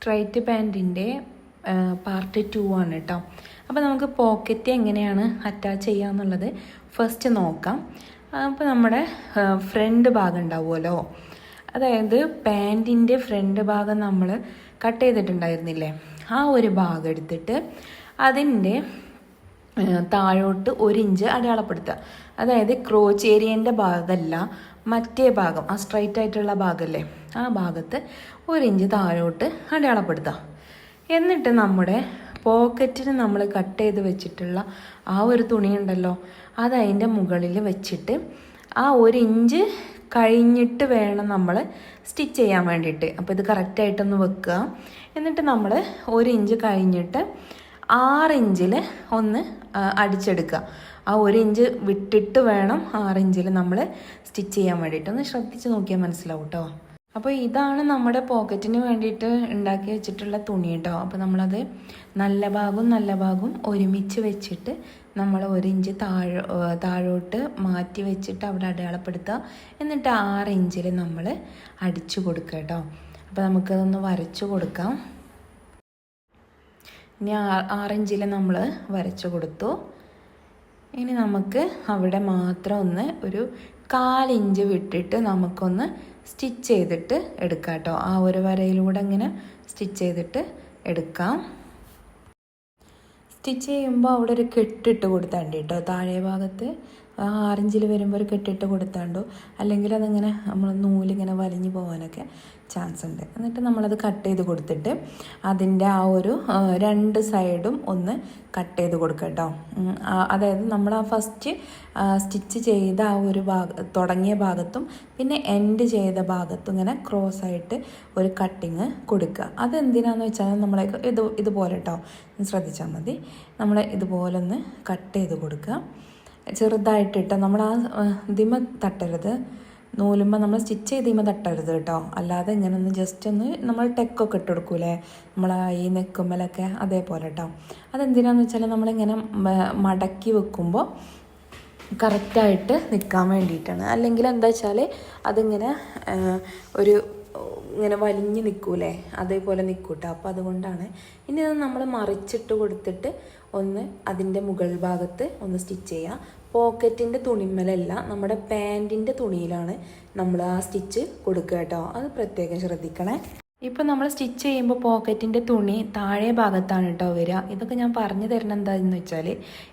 Straight പാൻറ്റിൻ്റെ part 2 ആണ് കേട്ടോ. അപ്പോൾ നമുക്ക് പോക്കറ്റ് എങ്ങനെയാണ് അറ്റാച്ച് ചെയ്യുക എന്നുള്ളത് ഫസ്റ്റ് നോക്കാം. അപ്പോൾ നമ്മുടെ ഫ്രണ്ട് ഭാഗം ഉണ്ടാവുമല്ലോ, അതായത് പാൻറ്റിൻ്റെ ഫ്രണ്ട് ഭാഗം നമ്മൾ കട്ട് ചെയ്തിട്ടുണ്ടായിരുന്നില്ലേ, ആ ഒരു ഭാഗം എടുത്തിട്ട് അതിൻ്റെ താഴോട്ട് 1 ഇഞ്ച് അടയാളപ്പെടുത്തുക. അതായത് ക്രോച്ച് ഏരിയൻ്റെ ഭാഗമല്ല, മറ്റേ ഭാഗം, ആ സ്ട്രൈറ്റ് ആയിട്ടുള്ള ഭാഗമല്ലേ, ആ ഭാഗത്ത് 1 ഇഞ്ച് താഴോട്ട് അടയാളപ്പെടുത്തുക. എന്നിട്ട് നമ്മുടെ പോക്കറ്റിന് നമ്മൾ കട്ട് ചെയ്ത് വെച്ചിട്ടുള്ള ആ ഒരു തുണി ഉണ്ടല്ലോ, അത് അതിൻ്റെ മുകളിൽ വെച്ചിട്ട് ആ 1 ഇഞ്ച് കഴിഞ്ഞിട്ട് വേണം നമ്മൾ സ്റ്റിച്ച് ചെയ്യാൻ വേണ്ടിയിട്ട്. അപ്പോൾ ഇത് കറക്റ്റായിട്ടൊന്ന് വെക്കുക. എന്നിട്ട് നമ്മൾ 1 ഇഞ്ച് കഴിഞ്ഞിട്ട് 6 ഇഞ്ചിൽ ഒന്ന് അടിച്ചെടുക്കുക. ആ 1 ഇഞ്ച് വിട്ടിട്ട് വേണം 6 ഇഞ്ചിൽ നമ്മൾ സ്റ്റിച്ച് ചെയ്യാൻ വേണ്ടിയിട്ട്. ഒന്ന് ശ്രദ്ധിച്ച് നോക്കിയാൽ മനസ്സിലാവും കേട്ടോ. അപ്പോൾ ഇതാണ് നമ്മുടെ പോക്കറ്റിന് വേണ്ടിയിട്ട് ഉണ്ടാക്കി വെച്ചിട്ടുള്ള തുണി കേട്ടോ. അപ്പോൾ നമ്മളത് നല്ല ഭാഗവും ഒരുമിച്ച് വെച്ചിട്ട് നമ്മൾ 1 ഇഞ്ച് താഴോട്ട് മാറ്റി വെച്ചിട്ട് അവിടെ അടയാളപ്പെടുത്തുക. എന്നിട്ട് 6 ഇഞ്ചിൽ നമ്മൾ അടിച്ചു കൊടുക്കുക കേട്ടോ. അപ്പോൾ നമുക്കതൊന്ന് വരച്ചു കൊടുക്കാം. ഇനി 6 ഇഞ്ചിൽ നമ്മൾ വരച്ചു കൊടുത്തു. ഇനി നമുക്ക് അവിടെ മാത്രം ഒന്ന് ഒരു 1/4 ഇഞ്ച് വിട്ടിട്ട് നമുക്കൊന്ന് സ്റ്റിച്ച് ചെയ്തിട്ട് എടുക്കാം കേട്ടോ. ആ ഒരു വരയിലൂടെ ഇങ്ങനെ സ്റ്റിച്ച് ചെയ്തിട്ട് എടുക്കാം. സ്റ്റിച്ച് ചെയ്യുമ്പോൾ അവിടെ ഒരു കെട്ടിട്ട് കൊടുത്താണ്ട് കേട്ടോ, താഴെ ഭാഗത്ത് 6 ഇഞ്ചിൽ വരുമ്പോൾ ഒരു കെട്ടിട്ട് കൊടുത്താണ്ടോ, അല്ലെങ്കിൽ അതിങ്ങനെ നമ്മൾ നൂലിങ്ങനെ വലിഞ്ഞു പോകാനൊക്കെ ചാൻസ് ഉണ്ട്. എന്നിട്ട് നമ്മളത് കട്ട് ചെയ്ത് കൊടുത്തിട്ട് അതിൻ്റെ ആ ഒരു 2 സൈഡും ഒന്ന് കട്ട് ചെയ്ത് കൊടുക്കുക കേട്ടോ. അതായത് നമ്മൾ ആ ഫസ്റ്റ് സ്റ്റിച്ച് ചെയ്ത ആ ഒരു തുടങ്ങിയ ഭാഗത്തും പിന്നെ എൻഡ് ചെയ്ത ഭാഗത്തും ഇങ്ങനെ ക്രോസ് ആയിട്ട് ഒരു കട്ടിങ് കൊടുക്കുക. അതെന്തിനാന്ന് വെച്ചാൽ നമ്മളെ ഇതുപോലെ കേട്ടോ, ശ്രദ്ധിച്ചാൽ മതി. നമ്മൾ ഇതുപോലെ ഒന്ന് കട്ട് ചെയ്ത് കൊടുക്കുക ചെറുതായിട്ടിട്ട്. നമ്മൾ ആ ഇതിമ തട്ടരുത്, നൂലുമ്പോൾ നമ്മൾ സ്റ്റിച്ച് ചെയ്തിമ തട്ടരുത് കേട്ടോ. അല്ലാതെ ഇങ്ങനെ ഒന്ന് ജസ്റ്റ് ഒന്ന് നമ്മൾ ടെക്കൊക്കെ ഇട്ട് കൊടുക്കൂലേ നമ്മൾ ഈ നെക്കുമ്മലൊക്കെ, അതേപോലെ കേട്ടോ. അതെന്തിനാന്ന് വെച്ചാൽ നമ്മളിങ്ങനെ മടക്കി വെക്കുമ്പോൾ കറക്റ്റായിട്ട് നിൽക്കാൻ വേണ്ടിയിട്ടാണ്. അല്ലെങ്കിൽ എന്താ വെച്ചാൽ അതിങ്ങനെ ഇങ്ങനെ വലിഞ്ഞ് നിൽക്കൂലേ, അതേപോലെ നിൽക്കൂട്ടോ. അപ്പോൾ അതുകൊണ്ടാണ്. ഇനി അത് നമ്മൾ മറിച്ചിട്ട് കൊടുത്തിട്ട് ഒന്ന് അതിൻ്റെ മുകൾ ഭാഗത്ത് ഒന്ന് സ്റ്റിച്ച് ചെയ്യുക. പോക്കറ്റിൻ്റെ തുണിമേലല്ല, നമ്മുടെ പാൻറ്റിൻ്റെ തുണിയിലാണ് നമ്മൾ ആ സ്റ്റിച്ച് കൊടുക്കുക കേട്ടോ. അത് പ്രത്യേകം ശ്രദ്ധിക്കണേ. ഇപ്പോൾ നമ്മൾ സ്റ്റിച്ച് ചെയ്യുമ്പോൾ പോക്കറ്റിൻ്റെ തുണി താഴെ ഭാഗത്താണ് കേട്ടോ വരിക. ഇതൊക്കെ ഞാൻ പറഞ്ഞു തരണം എന്താണെന്ന് വെച്ചാൽ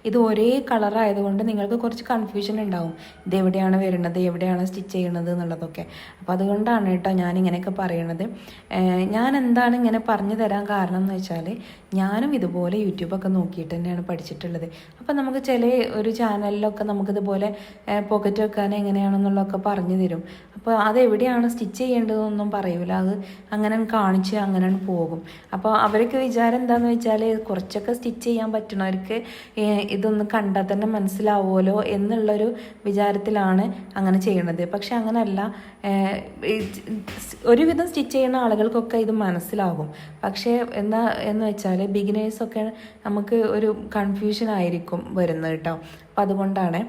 ഇത് ഒരേ കളറായതുകൊണ്ട് നിങ്ങൾക്ക് കുറച്ച് കൺഫ്യൂഷൻ ഉണ്ടാവും, ഇതെവിടെയാണ് വരുന്നത്, എവിടെയാണ് സ്റ്റിച്ച് ചെയ്യണത് എന്നുള്ളതൊക്കെ. അപ്പോൾ അതുകൊണ്ടാണ് കേട്ടോ ഞാനിങ്ങനെയൊക്കെ പറയണത്. ഞാൻ എന്താണ് ഇങ്ങനെ പറഞ്ഞു തരാൻ കാരണം എന്ന് വെച്ചാൽ ഞാനും ഇതുപോലെ യൂട്യൂബൊക്കെ നോക്കിയിട്ട് തന്നെയാണ് പഠിച്ചിട്ടുള്ളത്. അപ്പോൾ നമുക്ക് ചില ഒരു ചാനലിലൊക്കെ നമുക്കിതുപോലെ പോക്കറ്റ് വെക്കാൻ എങ്ങനെയാണെന്നുള്ളതൊക്കെ പറഞ്ഞു തരും. അപ്പോൾ അതെവിടെയാണ് സ്റ്റിച്ച് ചെയ്യേണ്ടതെന്നൊന്നും പറയൂല, അത് അങ്ങനെ കാണിച്ച് അങ്ങനെ പോകും. അപ്പോൾ അവർക്ക് വിചാരം എന്താണെന്ന് വെച്ചാൽ കുറച്ചൊക്കെ സ്റ്റിച്ച് ചെയ്യാൻ പറ്റുന്നവർക്ക് ഇതൊന്ന് കണ്ടാൽ തന്നെ മനസ്സിലാവുമല്ലോ എന്നുള്ളൊരു വിചാരത്തിലാണ് അങ്ങനെ ചെയ്യണത്. പക്ഷെ അങ്ങനെയല്ല, ഒരുവിധം സ്റ്റിച്ച് ചെയ്യുന്ന ആളുകൾക്കൊക്കെ ഇത് മനസ്സിലാകും. പക്ഷേ എന്ന് വെച്ചാൽ ബിഗിനേഴ്സൊക്കെ നമുക്ക് ഒരു കൺഫ്യൂഷൻ ആയിരിക്കും വരുന്നത് കേട്ടോ. അപ്പം അതുകൊണ്ടാണ്.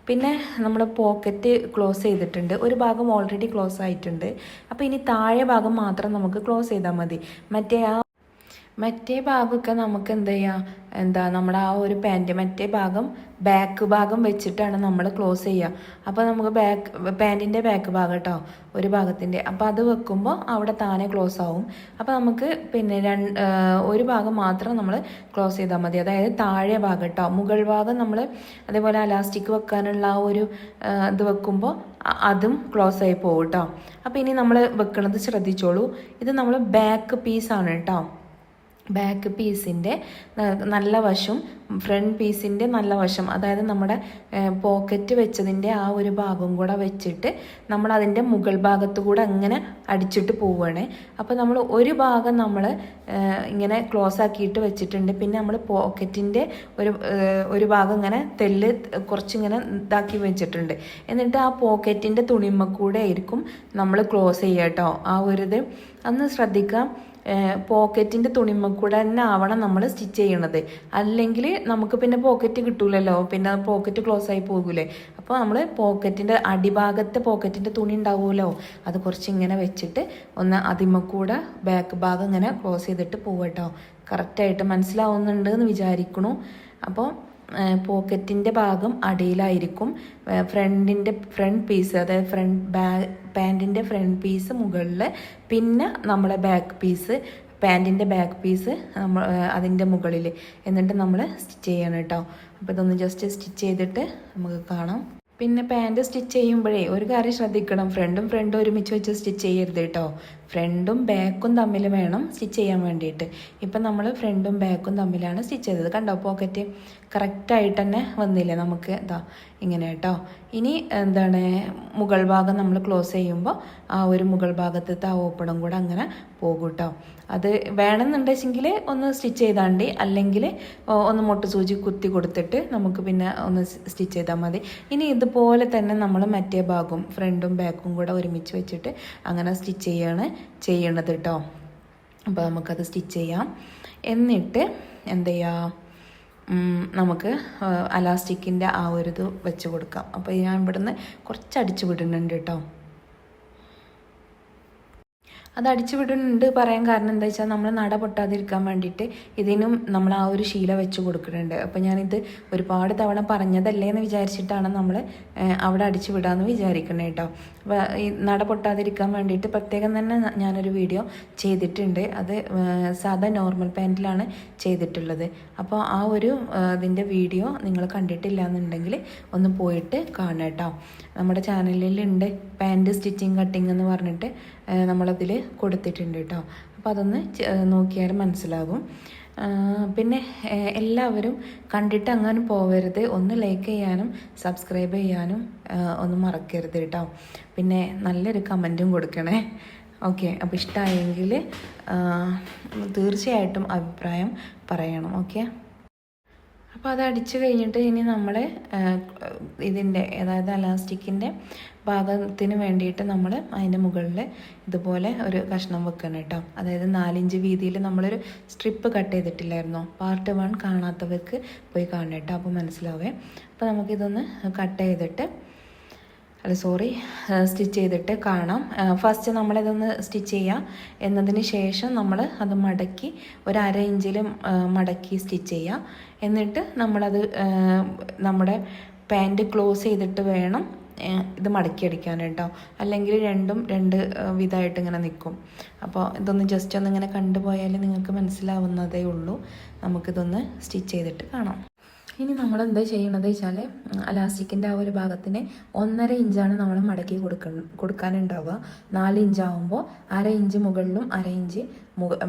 പിന്നെ നമ്മൾ പോക്കറ്റ് ക്ലോസ് ചെയ്തിട്ടുണ്ട്, ഒരു ഭാഗം ഓൾറെഡി ക്ലോസ് ആയിട്ടുണ്ട്. അപ്പോൾ ഇനി താഴെ ഭാഗം മാത്രം നമുക്ക് ക്ലോസ് ചെയ്താൽ മതി. മറ്റേ ഭാഗമൊക്കെ നമുക്ക് നമ്മുടെ ആ ഒരു മറ്റേ ഭാഗം ബാക്ക് ഭാഗം വെച്ചിട്ടാണ് നമ്മൾ ക്ലോസ് ചെയ്യുക. അപ്പോൾ നമുക്ക് പാൻറ്റിൻ്റെ ബാക്ക് ഭാഗം കേട്ടോ, ഒരു ഭാഗത്തിൻ്റെ. അപ്പോൾ അത് വെക്കുമ്പോൾ അവിടെ താനെ ക്ലോസ് ആവും. അപ്പോൾ നമുക്ക് പിന്നെ ഒരു ഭാഗം മാത്രം നമ്മൾ ക്ലോസ് ചെയ്താൽ മതി, അതായത് താഴെ ഭാഗം കേട്ടോ. മുകൾ ഭാഗം നമ്മൾ അതേപോലെ അലാസ്റ്റിക് വെക്കാനുള്ള ആ ഒരു ഇത് വെക്കുമ്പോൾ അതും ക്ലോസ് ആയി പോകും കേട്ടോ. അപ്പോൾ ഇനി നമ്മൾ വെക്കണത് ശ്രദ്ധിച്ചോളൂ. ഇത് നമ്മൾ ബാക്ക് പീസാണ് കേട്ടോ. ബാക്ക് പീസിൻ്റെ നല്ല വശം ഫ്രണ്ട് പീസിൻ്റെ നല്ല വശം, അതായത് നമ്മുടെ പോക്കറ്റ് വെച്ചതിൻ്റെ ആ ഒരു ഭാഗം കൂടെ വെച്ചിട്ട് നമ്മൾ അതിൻ്റെ മുകൾ ഭാഗത്തു കൂടെ അങ്ങനെ അടിച്ചിട്ട് പോവുകയാണ്. അപ്പോൾ നമ്മൾ ഒരു ഭാഗം നമ്മൾ ഇങ്ങനെ ക്ലോസ് ആക്കിയിട്ട് വെച്ചിട്ടുണ്ട്. പിന്നെ നമ്മൾ പോക്കറ്റിൻ്റെ ഒരു ഭാഗം ഇങ്ങനെ കുറച്ചിങ്ങനെ ഇതാക്കി വെച്ചിട്ടുണ്ട്. എന്നിട്ട് ആ പോക്കറ്റിൻ്റെ തുണിമ കൂടെ ആയിരിക്കും നമ്മൾ ക്ലോസ് ചെയ്യുക കേട്ടോ. ആ ഒരു ഇത് അന്ന് ശ്രദ്ധിക്കാം. പോക്കറ്റിൻ്റെ തുണിമ കൂടെ തന്നെ ആവണം നമ്മൾ സ്റ്റിച്ച് ചെയ്യണത്. അല്ലെങ്കിൽ നമുക്ക് പിന്നെ പോക്കറ്റ് കിട്ടൂലല്ലോ, പിന്നെ പോക്കറ്റ് ക്ലോസ് ആയി പോകൂലേ. അപ്പോൾ നമ്മൾ പോക്കറ്റിൻ്റെ അടിഭാഗത്തെ പോക്കറ്റിൻ്റെ തുണി ഉണ്ടാവുമല്ലോ, അത് കുറച്ച് ഇങ്ങനെ വെച്ചിട്ട് ഒന്ന് അതിമ്മക്കൂടെ ബാക്ക് ഭാഗം ഇങ്ങനെ ക്ലോസ് ചെയ്തിട്ട് പോവട്ടോ. കറക്റ്റായിട്ട് മനസ്സിലാവുന്നുണ്ട് എന്ന് വിചാരിക്കണു. അപ്പോൾ പോക്കറ്റിൻ്റെ ഭാഗം അടിയിലായിരിക്കും, ഫ്രണ്ട് പീസ്, അതായത് പാൻറ്റിൻ്റെ ഫ്രണ്ട് പീസ് മുകളിൽ, പിന്നെ നമ്മളെ ബാക്ക് പീസ്, പാൻറ്റിൻ്റെ ബാക്ക് പീസ് അതിൻ്റെ മുകളിൽ, എന്നിട്ട് നമ്മൾ സ്റ്റിച്ച് ചെയ്യണം കേട്ടോ. അപ്പോൾ ഇതൊന്ന് ജസ്റ്റ് സ്റ്റിച്ച് ചെയ്തിട്ട് നമുക്ക് കാണാം. പിന്നെ പാൻറ് സ്റ്റിച്ച് ചെയ്യുമ്പോഴേ ഒരു കാര്യം ശ്രദ്ധിക്കണം, ഫ്രണ്ടും ഒരുമിച്ച് വെച്ച് സ്റ്റിച്ച് ചെയ്യരുത് കേട്ടോ. ഫ്രണ്ടും ബാക്കും തമ്മിൽ വേണം സ്റ്റിച്ച് ചെയ്യാൻ വേണ്ടിയിട്ട്. ഇപ്പം നമ്മൾ ഫ്രണ്ടും ബാക്കും തമ്മിലാണ് സ്റ്റിച്ച് ചെയ്തത്. കണ്ടോ, പോക്കറ്റ് കറക്റ്റായിട്ട് തന്നെ വന്നില്ലേ നമുക്ക്, ഇതാ ഇങ്ങനെ കേട്ടോ. ഇനി എന്താണ്, മുകൾ ഭാഗം നമ്മൾ ക്ലോസ് ചെയ്യുമ്പോൾ ആ ഒരു മുകൾ ഭാഗത്തെ ആ ഓപ്പണും കൂടെ അങ്ങനെ പോകും കേട്ടോ. അത് വേണമെന്നുണ്ടെങ്കിൽ ഒന്ന് സ്റ്റിച്ച് ചെയ്താണ്ടി, അല്ലെങ്കിൽ ഒന്ന് മുട്ട് സൂചി കുത്തി കൊടുത്തിട്ട് നമുക്ക് പിന്നെ ഒന്ന് സ്റ്റിച്ച് ചെയ്താൽ മതി. ഇനി ഇതുപോലെ തന്നെ നമ്മൾ മറ്റേ ഭാഗവും ഫ്രണ്ടും ബാക്കും കൂടെ ഒരുമിച്ച് വെച്ചിട്ട് അങ്ങനെ സ്റ്റിച്ച് ചെയ്യണത് കേട്ടോ. അപ്പോൾ നമുക്കത് സ്റ്റിച്ച് ചെയ്യാം. എന്നിട്ട് എന്ത് ചെയ്യാം, നമുക്ക് അലാസ്റ്റിക്കിൻ്റെ ആ ഒരു ഇത് വെച്ച് കൊടുക്കാം. അപ്പോൾ ഞാൻ ഇവിടുന്ന് കുറച്ച് അടിച്ചു വിടുന്നുണ്ട് കേട്ടോ. അത് അടിച്ചു വിടുന്നുണ്ട് പറയാൻ കാരണം എന്താ വെച്ചാൽ നമ്മൾ നട പൊട്ടാതിരിക്കാൻ വേണ്ടിയിട്ട് ഇതിനും നമ്മൾ ആ ഒരു ശീല വെച്ച് കൊടുക്കുന്നുണ്ട്. അപ്പോൾ ഞാനിത് ഒരുപാട് തവണ പറഞ്ഞതല്ലേ എന്ന് വിചാരിച്ചിട്ടാണ് നമ്മൾ അവിടെ അടിച്ചു വിടാമെന്ന് വിചാരിക്കുന്നത് കേട്ടോ. അപ്പോൾ ഈ നട പൊട്ടാതിരിക്കാൻ വേണ്ടിയിട്ട് പ്രത്യേകം തന്നെ ഞാനൊരു വീഡിയോ ചെയ്തിട്ടുണ്ട്. അത് സാധാ നോർമൽ പാൻറ്റിലാണ് ചെയ്തിട്ടുള്ളത്. അപ്പോൾ ആ ഒരു ഇതിൻ്റെ വീഡിയോ നിങ്ങൾ കണ്ടിട്ടില്ല എന്നുണ്ടെങ്കിൽ ഒന്ന് പോയിട്ട് കാണാം കേട്ടോ. നമ്മുടെ ചാനലിലുണ്ട് പാൻറ്റ് സ്റ്റിച്ചിങ് കട്ടിങ് എന്ന് പറഞ്ഞിട്ട് നമ്മളതിൽ കൊടുത്തിട്ടുണ്ട് കേട്ടോ. അപ്പോൾ അതൊന്ന് നോക്കിയാൽ മനസ്സിലാകും. പിന്നെ എല്ലാവരും കണ്ടിട്ട് അങ്ങനെ പോവരുത്, ഒന്ന് ലൈക്ക് ചെയ്യാനും സബ്സ്ക്രൈബ് ചെയ്യാനും ഒന്നും മറക്കരുത് കേട്ടോ. പിന്നെ നല്ലൊരു കമൻറ്റും കൊടുക്കണേ. ഓക്കെ, അപ്പോൾ ഇഷ്ടമായെങ്കിൽ തീർച്ചയായിട്ടും അഭിപ്രായം പറയണം. ഓക്കെ, അപ്പോൾ അത് അടിച്ചു കഴിഞ്ഞിട്ട് ഇനി നമ്മൾ ഇതിൻ്റെ, അതായത് അലാസ്റ്റിക്കിൻ്റെ ഭാഗത്തിന് വേണ്ടിയിട്ട് നമ്മൾ അതിൻ്റെ മുകളിൽ ഇതുപോലെ ഒരു കഷ്ണം വെക്കണം കേട്ടോ. അതായത് 4 ഇഞ്ച് വീതിയിൽ നമ്മളൊരു സ്ട്രിപ്പ് കട്ട് ചെയ്തിട്ടില്ലായിരുന്നോ, പാർട്ട് 1 കാണാത്തവർക്ക് പോയി കാണണം കേട്ടോ, അപ്പോൾ മനസ്സിലാവേ. അപ്പോൾ നമുക്കിതൊന്ന് കട്ട് ചെയ്തിട്ട് സ്റ്റിച്ച് ചെയ്തിട്ട് കാണാം. ഫസ്റ്റ് നമ്മളിതൊന്ന് സ്റ്റിച്ച് ചെയ്യാം. എന്നതിന് ശേഷം നമ്മൾ അത് മടക്കി ഒരു 1/2 ഇഞ്ചിലും മടക്കി സ്റ്റിച്ച് ചെയ്യാം. എന്നിട്ട് നമ്മളത് നമ്മുടെ പാൻറ്റ് ക്ലോസ് ചെയ്തിട്ട് വേണം ഇത് മടക്കിയടിക്കാൻ കേട്ടോ, അല്ലെങ്കിൽ രണ്ടും രണ്ട് വിധമായിട്ട് ഇങ്ങനെ നിൽക്കും. അപ്പോൾ ഇതൊന്ന് ജസ്റ്റ് ഒന്ന് ഇങ്ങനെ കണ്ടുപോയാൽ നിങ്ങൾക്ക് മനസ്സിലാവുന്നതേ ഉള്ളൂ. നമുക്കിതൊന്ന് സ്റ്റിച്ച് ചെയ്തിട്ട് കാണാം. ഇനി നമ്മൾ എന്താ ചെയ്യണത് വെച്ചാൽ അലാസ്റ്റിക്കിൻ്റെ ആ ഒരു ഭാഗത്തിന് 1.5 ഇഞ്ചാണ് നമ്മൾ മടക്കി കൊടുക്കാനുണ്ടാവുക. 4 ഇഞ്ചാവുമ്പോൾ 1/2 ഇഞ്ച് മുകളിലും 1/2 ഇഞ്ച്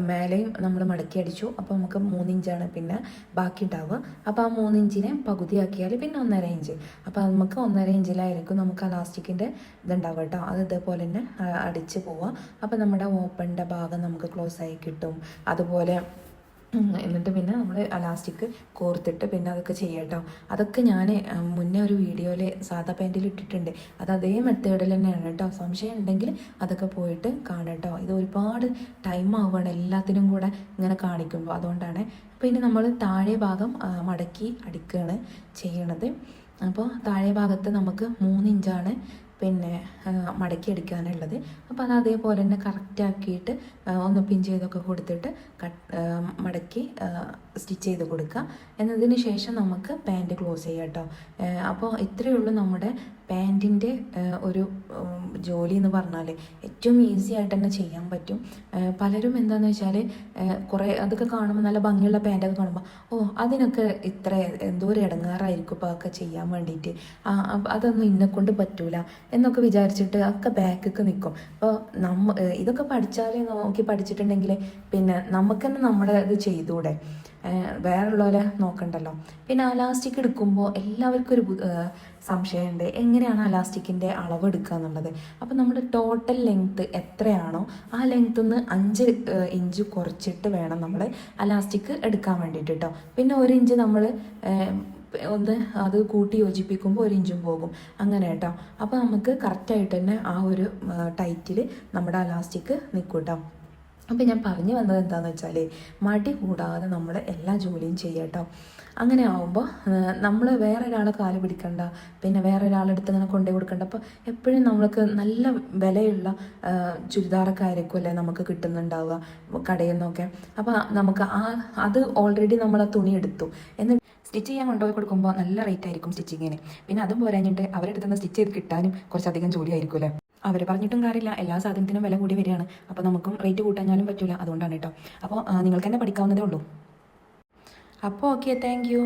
മേലെയും നമ്മൾ മടക്കി അടിച്ചു. അപ്പോൾ നമുക്ക് 3 ഇഞ്ചാണ് പിന്നെ ബാക്കി ഉണ്ടാവുക. അപ്പോൾ ആ 3 ഇഞ്ചിനെ പകുതിയാക്കിയാൽ പിന്നെ 1.5 ഇഞ്ച്. അപ്പോൾ നമുക്ക് 1.5 ഇഞ്ചിലായിരിക്കും നമുക്ക് അലാസ്റ്റിക്കിൻ്റെ ഇതുണ്ടാവുക കേട്ടോ. അത് ഇതേപോലെ തന്നെ അടിച്ച് പോവുക. അപ്പോൾ നമ്മുടെ ഓപ്പണിൻ്റെ ഭാഗം നമുക്ക് ക്ലോസ് ആയി കിട്ടും. അതുപോലെ എന്നിട്ട് പിന്നെ നമ്മൾ അലാസ്റ്റിക് കോർത്തിട്ട് പിന്നെ അതൊക്കെ ചെയ്യട്ടോ. അതൊക്കെ ഞാൻ മുന്നേ ഒരു വീഡിയോയിൽ സാധാ പാൻറ്റിൽ ഇട്ടിട്ടുണ്ട്. അത് അതേ മെത്തേഡിൽ തന്നെയാണ് കേട്ടോ. സംശയം ഉണ്ടെങ്കിൽ അതൊക്കെ പോയിട്ട് കാണട്ടോ. ഇത് ഒരുപാട് ടൈം ആവുകയാണ് എല്ലാത്തിനും കൂടെ ഇങ്ങനെ കാണിക്കുമ്പോൾ, അതുകൊണ്ടാണ്. അപ്പോൾ ഇനി നമ്മൾ താഴെ ഭാഗം മടക്കി അടിക്കുകയാണ് ചെയ്യണത്. അപ്പോൾ താഴെ ഭാഗത്ത് നമുക്ക് 3 ഇഞ്ചാണ് പിന്നെ മടക്കി അടിക്കാനുള്ളത്. അപ്പോൾ അത് അതേപോലെ തന്നെ കറക്റ്റാക്കിയിട്ട് ഒന്ന് പിൻ ചെയ്തൊക്കെ കൊടുത്തിട്ട് മടക്കി സ്റ്റിച്ച് ചെയ്ത് കൊടുക്കുക. എന്നതിന് ശേഷം നമുക്ക് പാൻറ്റ് ക്ലോസ് ചെയ്യാം കേട്ടോ. അപ്പോൾ ഇത്രയേ ഉള്ളൂ നമ്മുടെ പാൻറ്റിൻ്റെ ഒരു ജോലി എന്ന് പറഞ്ഞാൽ. ഏറ്റവും ഈസി ആയിട്ട് തന്നെ ചെയ്യാൻ പറ്റും. പലരും എന്താണെന്ന് വെച്ചാൽ കുറേ അതൊക്കെ കാണുമ്പോൾ നല്ല ഭംഗിയുള്ള പാൻറ്റൊക്കെ കാണുമ്പോൾ അതിനൊക്കെ ഇത്ര എന്തോ ഒരു ഇടങ്ങാറായിരിക്കും ഇപ്പോൾ അതൊക്കെ ചെയ്യാൻ വേണ്ടിയിട്ട്, അതൊന്നും ഇന്നെക്കൊണ്ട് പറ്റൂല എന്നൊക്കെ വിചാരിച്ചിട്ട് ഒക്കെ ബാക്കൊക്കെ നിൽക്കും. അപ്പോൾ ഇതൊക്കെ പഠിച്ചാൽ നോക്കി പഠിച്ചിട്ടുണ്ടെങ്കിൽ പിന്നെ നമുക്ക് തന്നെ നമ്മുടെ ഇത് ചെയ്തൂടെ, വേറെയുള്ളവരെ നോക്കണ്ടല്ലോ. പിന്നെ അലാസ്റ്റിക് എടുക്കുമ്പോൾ എല്ലാവർക്കും ഒരു സംശയമുണ്ട്, എങ്ങനെയാണ് അലാസ്റ്റിക്കിൻ്റെ അളവ് എടുക്കുക എന്നുള്ളത്. അപ്പോൾ നമ്മുടെ ടോട്ടൽ ലെങ്ത്ത് എത്രയാണോ ആ ലെങ്ത്ത് നിന്ന് 5 ഇഞ്ച് കുറച്ചിട്ട് വേണം നമ്മൾ അലാസ്റ്റിക് എടുക്കാൻ വേണ്ടിയിട്ട് കേട്ടോ. പിന്നെ 1 ഇഞ്ച് നമ്മൾ ഒന്ന് അത് കൂട്ടി യോജിപ്പിക്കുമ്പോൾ 1 ഇഞ്ചും പോകും, അങ്ങനെ കേട്ടോ. അപ്പോൾ നമുക്ക് കറക്റ്റായിട്ട് തന്നെ ആ ഒരു ടൈറ്റിൽ നമ്മുടെ അലാസ്റ്റിക് നിൽക്കും കേട്ടോ. അപ്പോൾ ഞാൻ പറഞ്ഞു വന്നത് എന്താണെന്ന് വെച്ചാൽ മടി കൂടാതെ നമ്മൾ എല്ലാ ജോലിയും ചെയ്യുക കേട്ടോ. അങ്ങനെ ആവുമ്പോൾ നമ്മൾ വേറെ ഒരാളെ കാല് പിടിക്കണ്ട, പിന്നെ വേറെ ഒരാളെടുത്ത് ഇങ്ങനെ കൊണ്ടുപോയി കൊടുക്കണ്ട. അപ്പോൾ എപ്പോഴും നമ്മൾക്ക് നല്ല വിലയുള്ള ചുരിദാറൊക്കെ ആയിരിക്കും അല്ലേ നമുക്ക് കിട്ടുന്നുണ്ടാവുക കടയിൽ നിന്നൊക്കെ. അപ്പോൾ നമുക്ക് അത് ഓൾറെഡി നമ്മൾ ആ തുണി എടുത്തു എന്നിട്ട് സ്റ്റിച്ച് ചെയ്യാൻ കൊണ്ടുപോയി കൊടുക്കുമ്പോൾ നല്ല റേറ്റ് ആയിരിക്കും സ്റ്റിച്ചിങ്ങിന്. പിന്നെ അതും പോരാഞ്ഞിട്ട് അവരെടുത്ത് നിന്ന് സ്റ്റിച്ച് ചെയ്ത് കിട്ടാനും കുറച്ചധികം ജോലിയായിരിക്കും അല്ലേ. അവർ പറഞ്ഞിട്ടും കാര്യമില്ല, എല്ലാ സാധനത്തിനും വില കൂടി വരികയാണ്. അപ്പോൾ നമുക്കും റേറ്റ് കൂട്ടാഞ്ഞാലും പറ്റില്ല, അതുകൊണ്ടാണ് കേട്ടോ. അപ്പോൾ നിങ്ങൾക്ക് തന്നെ പഠിക്കാവുന്നതേ ഉള്ളൂ. അപ്പോൾ ഓക്കെ, താങ്ക് യു.